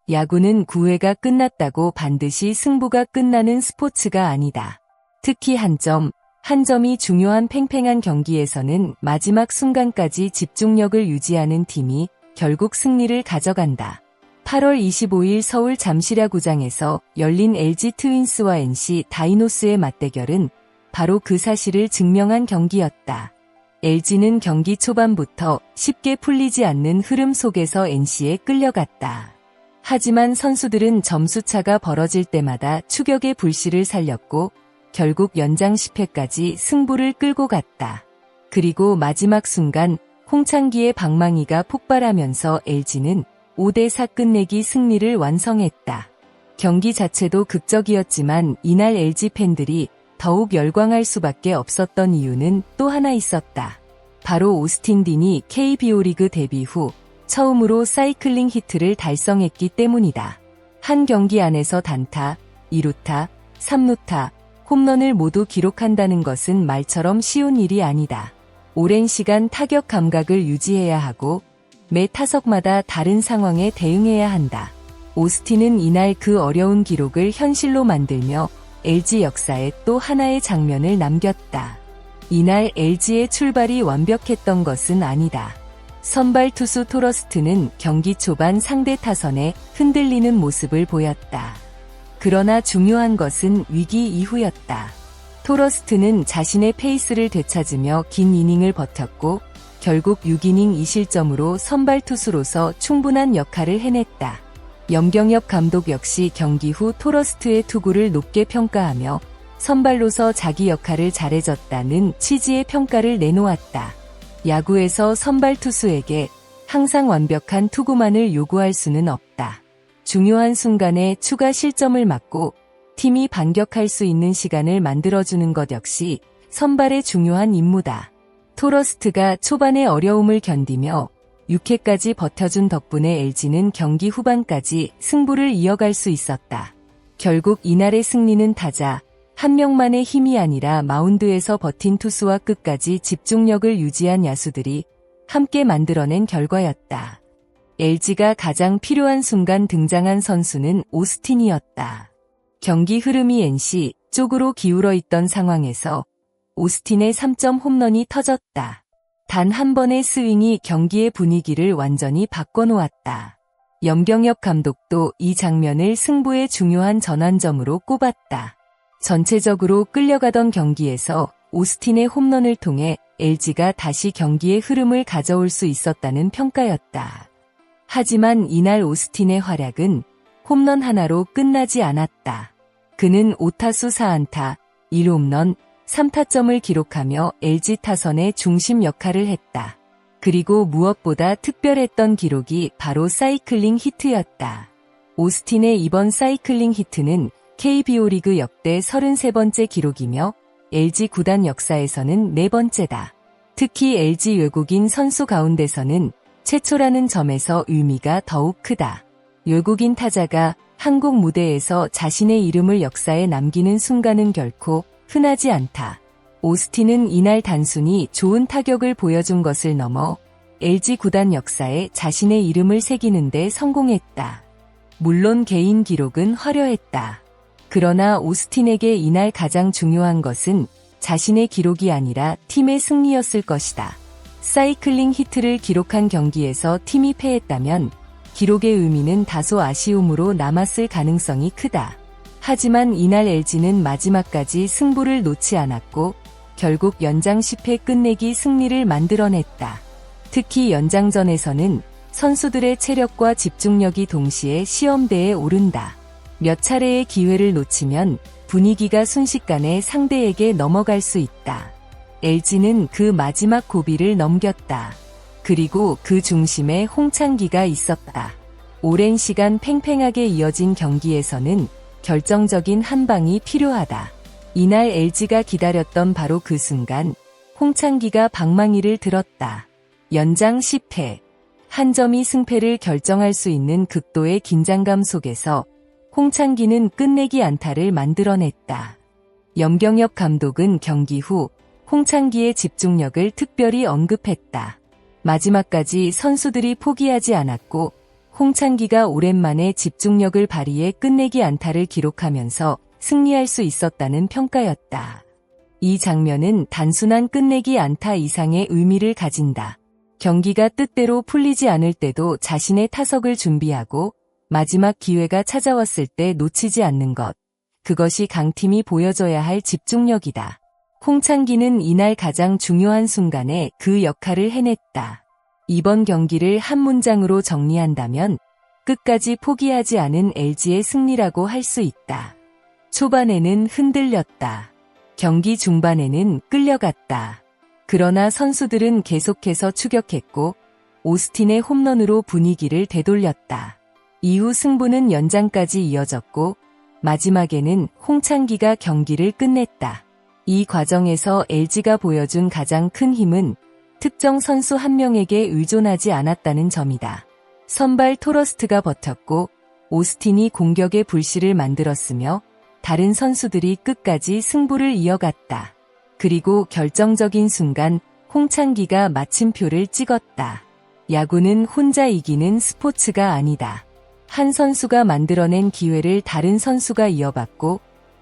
야구는 9회가 끝났다고 반드시 승부가 끝나는 스포츠가 아니다. 특히 한 점이 중요한 팽팽한 경기에서는 마지막 순간까지 집중력을 유지하는 팀이 결국 승리를 가져간다. 8월 25일 서울 잠실야구장에서 열린 LG 트윈스와 NC 다이노스의 맞대결은 바로 그 사실을 증명한 경기였다. LG는 경기 초반부터 쉽게 풀리지 않는 흐름 속에서 NC에 끌려갔다. 하지만 선수들은 점수차가 벌어질 때마다 추격의 불씨를 살렸고 결국 연장 10회까지 승부를 끌고 갔다. 그리고 마지막 순간 홍창기의 방망이가 폭발하면서 LG는 5대4 끝내기 승리를 완성했다. 경기 자체도 극적이었지만 이날 LG 팬들이 더욱 열광할 수밖에 없었던 이유는 또 하나 있었다. 바로 오스틴 딘이 KBO 리그 데뷔 후 처음으로 사이클링 히트를 달성했기 때문이다. 한 경기 안에서 단타, 2루타, 3루타, 홈런을 모두 기록한다는 것은 말처럼 쉬운 일이 아니다. 오랜 시간 타격 감각을 유지해야 하고 매 타석마다 다른 상황에 대응해야 한다. 오스틴은 이날 그 어려운 기록을 현실로 만들며 LG 역사에 또 하나의 장면을 남겼다. 이날 LG의 출발이 완벽했던 것은 아니다. 선발 투수 토러스트는 경기 초반 상대 타선에 흔들리는 모습을 보였다. 그러나 중요한 것은 위기 이후였다. 토러스트는 자신의 페이스를 되찾으며 긴 이닝을 버텼고 결국 6이닝 2실점으로 선발 투수로서 충분한 역할을 해냈다. 염경엽 감독 역시 경기 후 토러스트의 투구를 높게 평가하며 선발로서 자기 역할을 잘해줬다는 취지의 평가를 내놓았다. 야구에서 선발 투수에게 항상 완벽한 투구만을 요구할 수는 없다. 중요한 순간에 추가 실점을 막고 팀이 반격할 수 있는 시간을 만들어주는 것 역시 선발의 중요한 임무다. 토러스트가 초반의 어려움을 견디며 6회까지 버텨준 덕분에 LG는 경기 후반까지 승부를 이어갈 수 있었다. 결국 이날의 승리는 타자 한 명만의 힘이 아니라 마운드에서 버틴 투수와 끝까지 집중력을 유지한 야수들이 함께 만들어낸 결과였다. LG가 가장 필요한 순간 등장한 선수는 오스틴이었다. 경기 흐름이 NC 쪽으로 기울어 있던 상황에서 오스틴의 3점 홈런이 터졌다. 단 한 번의 스윙이 경기의 분위기를 완전히 바꿔놓았다. 염경엽 감독도 이 장면을 승부의 중요한 전환점으로 꼽았다. 전체적으로 끌려가던 경기에서 오스틴의 홈런을 통해 LG가 다시 경기의 흐름을 가져올 수 있었다는 평가였다. 하지만 이날 오스틴의 활약은 홈런 하나로 끝나지 않았다. 그는 5타수 4안타, 1홈런, 3타점을 기록하며 LG 타선의 중심 역할을 했다. 그리고 무엇보다 특별했던 기록이 바로 사이클링 히트였다. 오스틴의 이번 사이클링 히트는 KBO 리그 역대 33번째 기록이며 LG 구단 역사에서는 4번째다. 특히 LG 외국인 선수 가운데서는 최초라는 점에서 의미가 더욱 크다. 외국인 타자가 한국 무대에서 자신의 이름을 역사에 남기는 순간은 결코 흔하지 않다. 오스틴은 이날 단순히 좋은 타격을 보여준 것을 넘어 LG 구단 역사에 자신의 이름을 새기는 데 성공했다. 물론 개인 기록은 화려했다. 그러나 오스틴에게 이날 가장 중요한 것은 자신의 기록이 아니라 팀의 승리였을 것이다. 사이클링 히트를 기록한 경기에서 팀이 패했다면 기록의 의미는 다소 아쉬움으로 남았을 가능성이 크다. 하지만 이날 LG는 마지막까지 승부를 놓지 않았고 결국 연장 10회 끝내기 승리를 만들어냈다. 특히 연장전에서는 선수들의 체력과 집중력이 동시에 시험대에 오른다. 몇 차례의 기회를 놓치면 분위기가 순식간에 상대에게 넘어갈 수 있다. LG는 그 마지막 고비를 넘겼다. 그리고 그 중심에 홍창기가 있었다. 오랜 시간 팽팽하게 이어진 경기에서는 결정적인 한 방이 필요하다. 이날 LG가 기다렸던 바로 그 순간, 홍창기가 방망이를 들었다. 연장 10회. 한 점이 승패를 결정할 수 있는 극도의 긴장감 속에서 홍창기는 끝내기 안타를 만들어냈다. 염경엽 감독은 경기 후 홍창기의 집중력을 특별히 언급했다. 마지막까지 선수들이 포기하지 않았고 홍창기가 오랜만에 집중력을 발휘해 끝내기 안타를 기록하면서 승리할 수 있었다는 평가였다. 이 장면은 단순한 끝내기 안타 이상의 의미를 가진다. 경기가 뜻대로 풀리지 않을 때도 자신의 타석을 준비하고 마지막 기회가 찾아왔을 때 놓치지 않는 것. 그것이 강팀이 보여줘야 할 집중력이다. 홍창기는 이날 가장 중요한 순간에 그 역할을 해냈다. 이번 경기를 한 문장으로 정리한다면 끝까지 포기하지 않은 LG의 승리라고 할 수 있다. 초반에는 흔들렸다. 경기 중반에는 끌려갔다. 그러나 선수들은 계속해서 추격했고 오스틴의 홈런으로 분위기를 되돌렸다. 이후 승부는 연장까지 이어졌고 마지막에는 홍창기가 경기를 끝냈다. 이 과정에서 LG가 보여준 가장 큰 힘은 특정 선수 한 명에게 의존하지 않았다는 점이다. 선발 토러스트가 버텼고 오스틴이 공격의 불씨를 만들었으며 다른 선수들이 끝까지 승부를 이어갔다. 그리고 결정적인 순간 홍창기가 마침표를 찍었다. 야구는 혼자 이기는 스포츠가 아니다. 한 선수가 만들어낸 기회를 다른 선수가 이어받고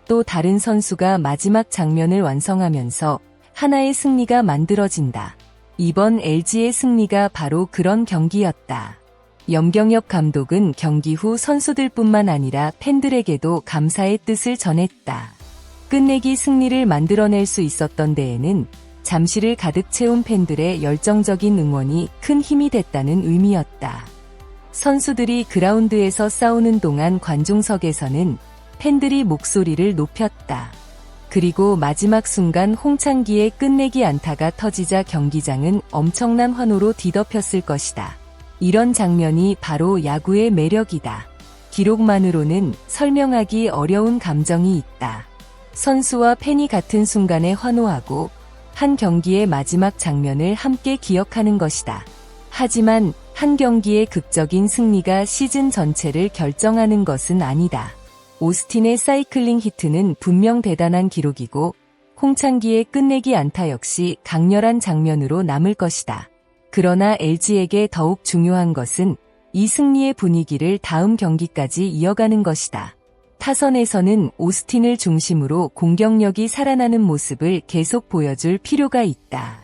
또 다른 선수가 마지막 장면을 완성하면서 하나의 승리가 만들어진다. 이번 LG의 승리가 바로 그런 경기였다. 염경엽 감독은 경기 후 선수들뿐만 아니라 팬들에게도 감사의 뜻을 전했다. 끝내기 승리를 만들어낼 수 있었던 데에는 잠시를 가득 채운 팬들의 열정적인 응원이 큰 힘이 됐다는 의미였다. 선수들이 그라운드에서 싸우는 동안 관중석에서는 팬들이 목소리를 높였다. 그리고 마지막 순간 홍창기의 끝내기 안타가 터지자 경기장은 엄청난 환호로 뒤덮였을 것이다. 이런 장면이 바로 야구의 매력이다. 기록만으로는 설명하기 어려운 감정이 있다. 선수와 팬이 같은 순간에 환호하고 한 경기의 마지막 장면을 함께 기억하는 것이다. 하지만 한 경기의 극적인 승리가 시즌 전체를 결정하는 것은 아니다. 오스틴의 사이클링 히트는 분명 대단한 기록이고 홍창기의 끝내기 안타 역시 강렬한 장면으로 남을 것이다. 그러나 LG에게 더욱 중요한 것은 이 승리의 분위기를 다음 경기까지 이어가는 것이다. 타선에서는 오스틴을 중심으로 공격력이 살아나는 모습을 계속 보여줄 필요가 있다.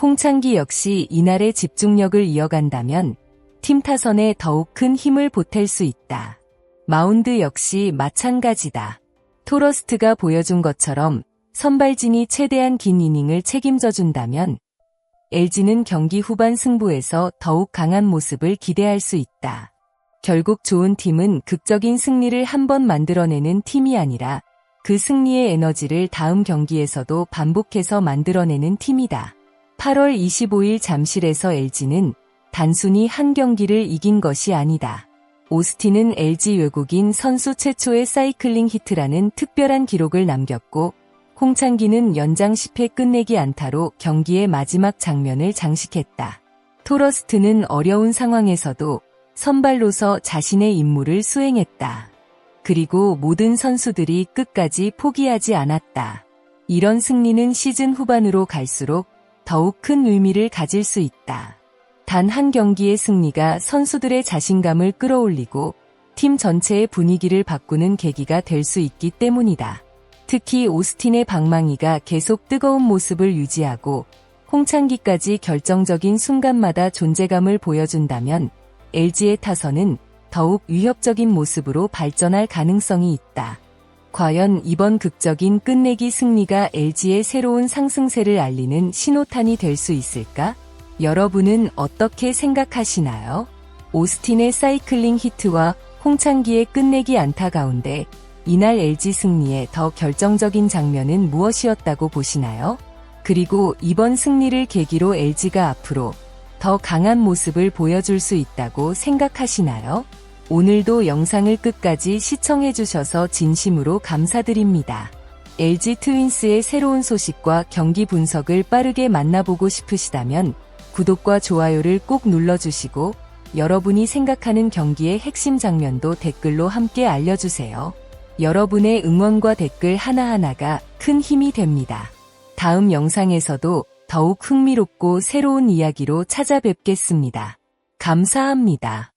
홍창기 역시 이날의 집중력을 이어간다면 팀 타선에 더욱 큰 힘을 보탤 수 있다. 마운드 역시 마찬가지다. 토러스트가 보여준 것처럼 선발진이 최대한 긴 이닝을 책임져준다면 LG는 경기 후반 승부에서 더욱 강한 모습을 기대할 수 있다. 결국 좋은 팀은 극적인 승리를 한 번 만들어내는 팀이 아니라 그 승리의 에너지를 다음 경기에서도 반복해서 만들어내는 팀이다. 8월 25일 잠실에서 LG는 단순히 한 경기를 이긴 것이 아니다. 오스틴은 LG 외국인 선수 최초의 사이클링 히트라는 특별한 기록을 남겼고 홍창기는 연장 10회 끝내기 안타로 경기의 마지막 장면을 장식했다. 토러스트는 어려운 상황에서도 선발로서 자신의 임무를 수행했다. 그리고 모든 선수들이 끝까지 포기하지 않았다. 이런 승리는 시즌 후반으로 갈수록 더욱 큰 의미를 가질 수 있다. 단 한 경기의 승리가 선수들의 자신감을 끌어올리고 팀 전체의 분위기를 바꾸는 계기가 될 수 있기 때문이다. 특히 오스틴의 방망이가 계속 뜨거운 모습을 유지하고 홍창기까지 결정적인 순간마다 존재감을 보여준다면 LG의 타선은 더욱 위협적인 모습으로 발전할 가능성이 있다. 과연 이번 극적인 끝내기 승리가 LG의 새로운 상승세를 알리는 신호탄이 될 수 있을까? 여러분은 어떻게 생각하시나요? 오스틴의 사이클링 히트와 홍창기의 끝내기 안타 가운데 이날 LG 승리의 더 결정적인 장면은 무엇이었다고 보시나요? 그리고 이번 승리를 계기로 LG가 앞으로 더 강한 모습을 보여줄 수 있다고 생각하시나요? 오늘도 영상을 끝까지 시청해주셔서 진심으로 감사드립니다. LG 트윈스의 새로운 소식과 경기 분석을 빠르게 만나보고 싶으시다면 구독과 좋아요를 꼭 눌러주시고 여러분이 생각하는 경기의 핵심 장면도 댓글로 함께 알려주세요. 여러분의 응원과 댓글 하나하나가 큰 힘이 됩니다. 다음 영상에서도 더욱 흥미롭고 새로운 이야기로 찾아뵙겠습니다. 감사합니다.